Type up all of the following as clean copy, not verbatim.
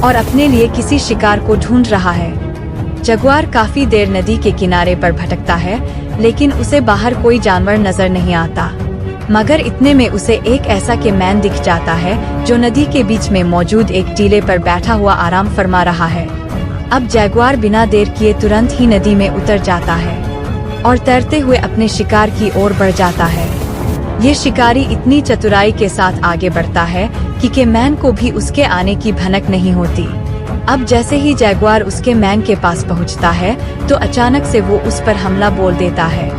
और अपने लिए किसी शिकार को ढूंढ रहा है। जगुआर काफी देर नदी के किनारे पर भटकता है, लेकिन उसे बाहर कोई जानवर नजर नहीं आता। मगर इतने में उसे एक ऐसा कैमैन दिख जाता है जो नदी के बीच में मौजूद एक टीले पर बैठा हुआ आराम फरमा रहा है। अब जगुआर बिना देर किए तुरंत ही नदी में उतर जाता है और तैरते हुए अपने शिकार की ओर बढ़ जाता है। ये शिकारी इतनी चतुराई के साथ आगे बढ़ता है कि कैमैन को भी उसके आने की भनक नहीं होती। अब जैसे ही जगुआर उसके मैन के पास पहुंचता है तो अचानक से वो उस पर हमला बोल देता है।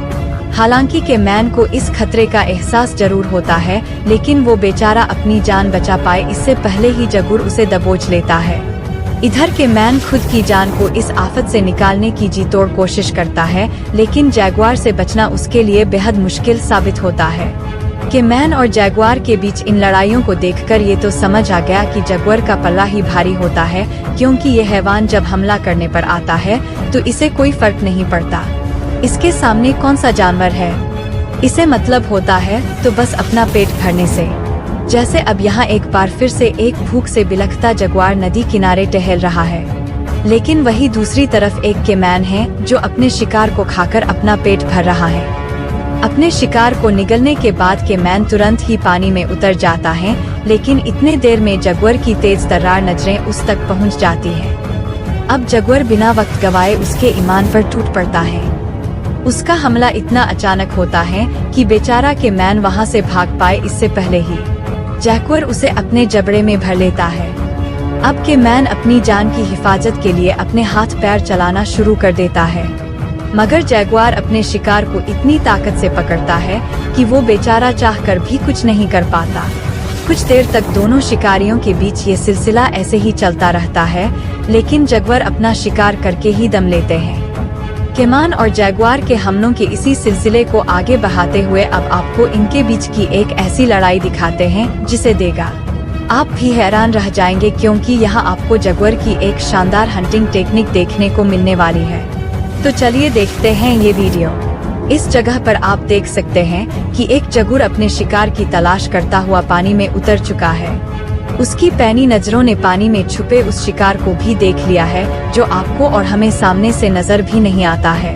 हालांकि कैमैन को इस खतरे का एहसास जरूर होता है, लेकिन वो बेचारा अपनी जान बचा पाए इससे पहले ही जगुर उसे दबोच लेता है। इधर कैमैन खुद की जान को इस आफत से निकालने की जी तोड़ कोशिश करता है, लेकिन जगुआर से बचना उसके लिए बेहद मुश्किल साबित होता है। कैमैन और जगुआर के बीच इन लड़ाइयों को देखकर ये तो समझ आ गया कि जगुआर का पल्ला ही भारी होता है, क्योंकि ये हैवान जब हमला करने पर आता है तो इसे कोई फर्क नहीं पड़ता इसके सामने कौन सा जानवर है। इसे मतलब होता है तो बस अपना पेट भरने से। जैसे अब यहाँ एक बार फिर से एक भूख से बिलखता जगुआर नदी किनारे टहल रहा है, लेकिन वही दूसरी तरफ एक कैमैन है जो अपने शिकार को खाकर अपना पेट भर रहा है। अपने शिकार को निगलने के बाद कैमैन तुरंत ही पानी में उतर जाता है, लेकिन इतने देर में जगुआर की तेज तर्रार नजरें उस तक पहुँच जाती है। अब जगुआर बिना वक्त गवाए उसके ईमान पर टूट पड़ता है। उसका हमला इतना अचानक होता है कि बेचारा कैमैन वहां से भाग पाए इससे पहले ही जगुआर उसे अपने जबड़े में भर लेता है। अब कैमैन अपनी जान की हिफाजत के लिए अपने हाथ पैर चलाना शुरू कर देता है, मगर जगुआर अपने शिकार को इतनी ताकत से पकड़ता है कि वो बेचारा चाहकर भी कुछ नहीं कर पाता। कुछ देर तक दोनों शिकारियों के बीच ये सिलसिला ऐसे ही चलता रहता है, लेकिन जगुआर अपना शिकार करके ही दम लेते हैं। कैमैन और जगुआर के हमलों के इसी सिलसिले को आगे बढ़ाते हुए अब आपको इनके बीच की एक ऐसी लड़ाई दिखाते हैं जिसे देगा आप भी हैरान रह जाएंगे, क्योंकि यहाँ आपको जगुआर की एक शानदार हंटिंग टेक्निक देखने को मिलने वाली है। तो चलिए देखते हैं ये वीडियो। इस जगह पर आप देख सकते हैं कि एक जगुआर अपने शिकार की तलाश करता हुआ पानी में उतर चुका है। उसकी पैनी नजरों ने पानी में छुपे उस शिकार को भी देख लिया है जो आपको और हमें सामने से नजर भी नहीं आता है।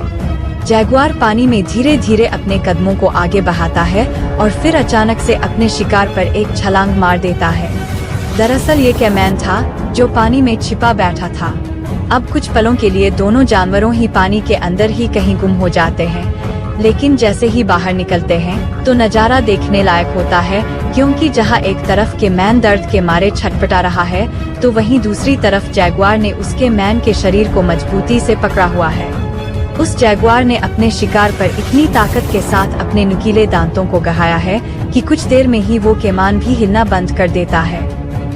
जगुआर पानी में धीरे धीरे अपने कदमों को आगे बढ़ाता है और फिर अचानक से अपने शिकार पर एक छलांग मार देता है। दरअसल ये कैमैन था जो पानी में छिपा बैठा था। अब कुछ पलों के लिए दोनों जानवरों ही पानी के अंदर ही कहीं गुम हो जाते हैं, लेकिन जैसे ही बाहर निकलते हैं तो नजारा देखने लायक होता है, क्योंकि जहां एक तरफ कैमैन दर्द के मारे छटपटा रहा है तो वहीं दूसरी तरफ जगुआर ने उसके मैन के शरीर को मजबूती से पकड़ा हुआ है। उस जगुआर ने अपने शिकार पर इतनी ताकत के साथ अपने नुकीले दांतों को गहाया है कि कुछ देर में ही वो कैमैन भी हिलना बंद कर देता है।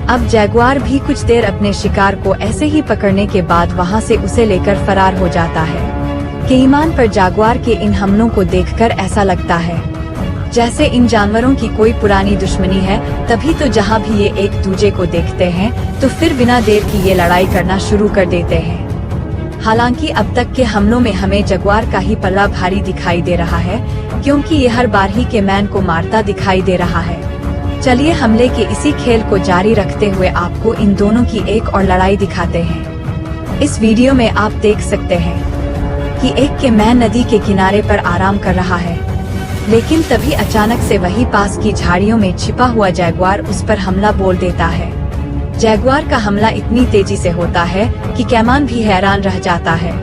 अब जगुआर भी कुछ देर अपने शिकार को ऐसे ही पकड़ने के बाद वहां से उसे लेकर फरार हो जाता है। कैमैन पर जगुआर के इन हमलों को देखकर ऐसा लगता है जैसे इन जानवरों की कोई पुरानी दुश्मनी है। तभी तो जहां भी ये एक दूजे को देखते हैं तो फिर बिना देर की ये लड़ाई करना शुरू कर देते हैं। हालांकि अब तक के हमलों में हमें जगुआर का ही पल्ला भारी दिखाई दे रहा है, क्योंकि ये हर बार ही कैमैन को मारता दिखाई दे रहा है। चलिए हमले के इसी खेल को जारी रखते हुए आपको इन दोनों की एक और लड़ाई दिखाते हैं। इस वीडियो में आप देख सकते हैं कि एक कैमैन नदी के किनारे पर आराम कर रहा है, लेकिन तभी अचानक से वही पास की झाड़ियों में छिपा हुआ जगुआर उस पर हमला बोल देता है। जगुआर का हमला इतनी तेजी से होता है कि कैमैन भी हैरान रह जाता है।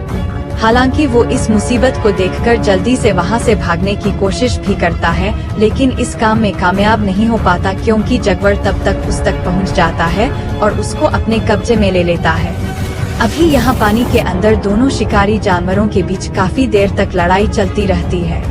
हालांकि वो इस मुसीबत को देखकर जल्दी से वहां से भागने की कोशिश भी करता है, लेकिन इस काम में कामयाब नहीं हो पाता, क्योंकि जगुआर तब तक उस तक पहुंच जाता है और उसको अपने कब्जे में ले लेता है। अभी यहाँ पानी के अंदर दोनों शिकारी जानवरों के बीच काफी देर तक लड़ाई चलती रहती है।